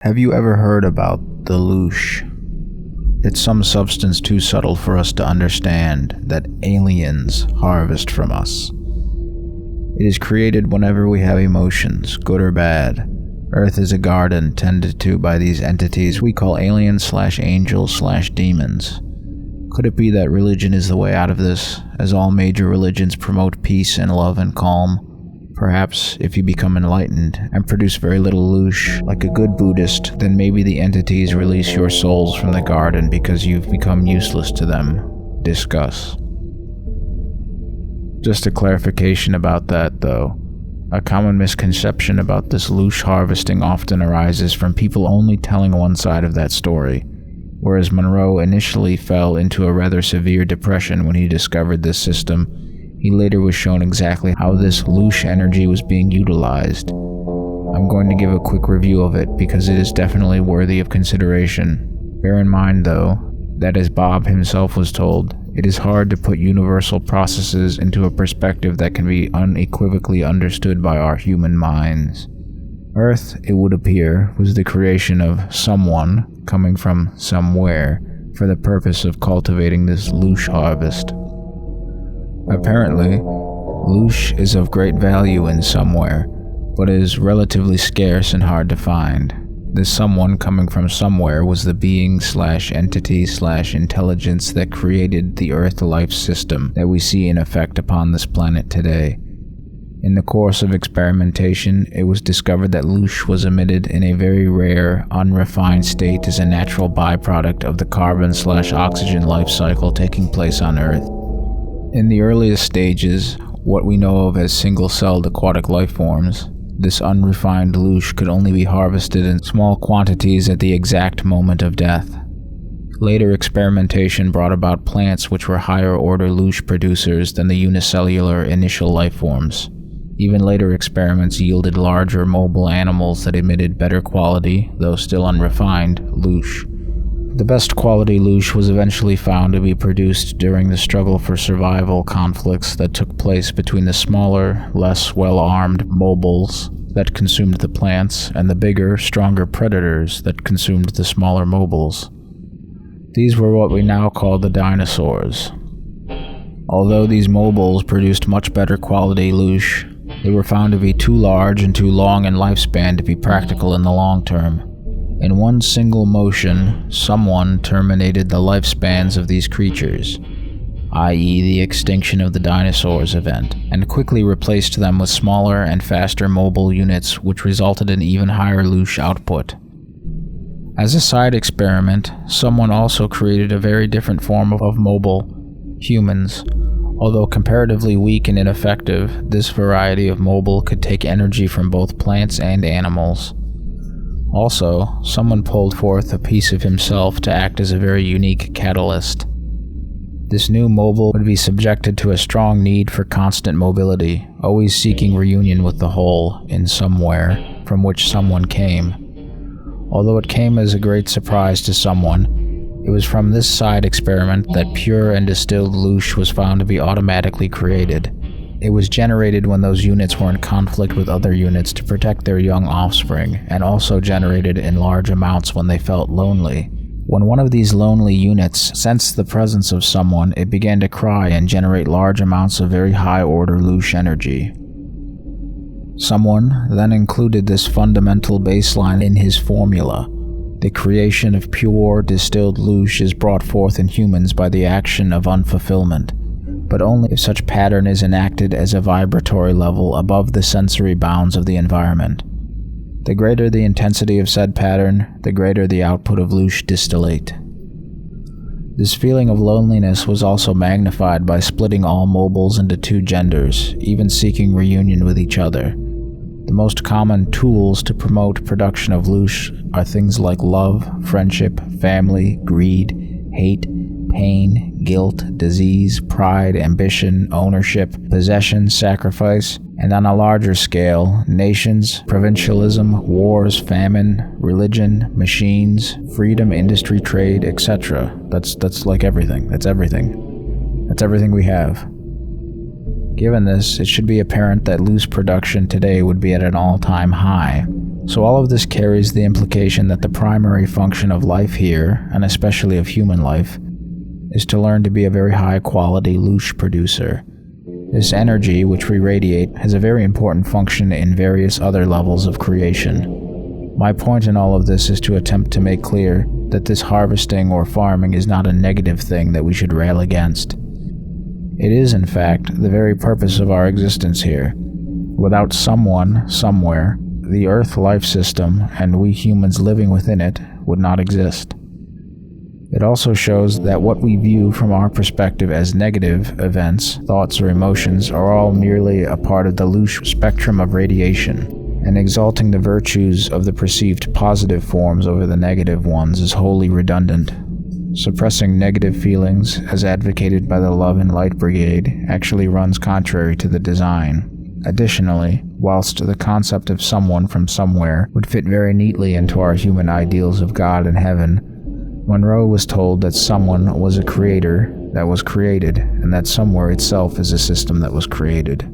Have you ever heard about the Loosh? It's some substance too subtle for us to understand that aliens harvest from us. It is created whenever we have emotions, good or bad. Earth is a garden tended to by these entities we call aliens/angels/demons. Could it be that religion is the way out of this, as all major religions promote peace and love and calm? Perhaps, if you become enlightened and produce very little loosh, like a good Buddhist, then maybe the entities release your souls from the garden because you've become useless to them. Discuss. Just a clarification about that, though. A common misconception about this loosh harvesting often arises from people only telling one side of that story. Whereas Monroe initially fell into a rather severe depression when he discovered this system, he later was shown exactly how this loosh energy was being utilized. I'm going to give a quick review of it because it is definitely worthy of consideration. Bear in mind, though, that as Bob himself was told, it is hard to put universal processes into a perspective that can be unequivocally understood by our human minds. Earth, it would appear, was the creation of someone coming from somewhere for the purpose of cultivating this loosh harvest. Apparently, loosh is of great value in somewhere, but is relatively scarce and hard to find. This someone coming from somewhere was the being/entity/intelligence that created the Earth life system that we see in effect upon this planet today. In the course of experimentation, it was discovered that loosh was emitted in a very rare, unrefined state as a natural byproduct of the carbon/oxygen life cycle taking place on Earth. In the earliest stages, what we know of as single-celled aquatic life forms, this unrefined loosh could only be harvested in small quantities at the exact moment of death. Later experimentation brought about plants which were higher-order loosh producers than the unicellular initial life forms. Even later experiments yielded larger mobile animals that emitted better quality, though still unrefined, loosh. The best quality loosh was eventually found to be produced during the struggle for survival conflicts that took place between the smaller, less well-armed mobiles that consumed the plants and the bigger, stronger predators that consumed the smaller mobiles. These were what we now call the dinosaurs. Although these mobiles produced much better quality loosh, they were found to be too large and too long in lifespan to be practical in the long term. In one single motion, someone terminated the lifespans of these creatures, i.e. the extinction of the dinosaurs event, and quickly replaced them with smaller and faster mobile units which resulted in even higher loosh output. As a side experiment, someone also created a very different form of mobile, humans. Although comparatively weak and ineffective, this variety of mobile could take energy from both plants and animals. Also, someone pulled forth a piece of himself to act as a very unique catalyst. This new mobile would be subjected to a strong need for constant mobility, always seeking reunion with the whole, in somewhere, from which someone came. Although it came as a great surprise to someone, it was from this side experiment that pure and distilled loosh was found to be automatically created. It was generated when those units were in conflict with other units to protect their young offspring, and also generated in large amounts when they felt lonely. When one of these lonely units sensed the presence of someone, it began to cry and generate large amounts of very high-order loosh energy. Someone then included this fundamental baseline in his formula. The creation of pure, distilled loosh is brought forth in humans by the action of unfulfillment, but only if such pattern is enacted as a vibratory level above the sensory bounds of the environment. The greater the intensity of said pattern, the greater the output of loosh distillate. This feeling of loneliness was also magnified by splitting all mobiles into two genders, even seeking reunion with each other. The most common tools to promote production of loosh are things like love, friendship, family, greed, hate, pain, guilt, disease, pride, ambition, ownership, possession, sacrifice, and on a larger scale, nations, provincialism, wars, famine, religion, machines, freedom, industry, trade, etc. That's like everything. That's everything. That's everything we have. Given this, it should be apparent that loose production today would be at an all-time high. So all of this carries the implication that the primary function of life here, and especially of human life, is to learn to be a very high-quality Loosh producer. This energy, which we radiate, has a very important function in various other levels of creation. My point in all of this is to attempt to make clear that this harvesting or farming is not a negative thing that we should rail against. It is, in fact, the very purpose of our existence here. Without someone, somewhere, the Earth life system, and we humans living within it, would not exist. It also shows that what we view from our perspective as negative events, thoughts, or emotions are all merely a part of the Loosh spectrum of radiation, and exalting the virtues of the perceived positive forms over the negative ones is wholly redundant. Suppressing negative feelings, as advocated by the Love and Light Brigade, actually runs contrary to the design. Additionally, whilst the concept of someone from somewhere would fit very neatly into our human ideals of God and heaven, Monroe was told that someone was a creator that was created, and that somewhere itself is a system that was created.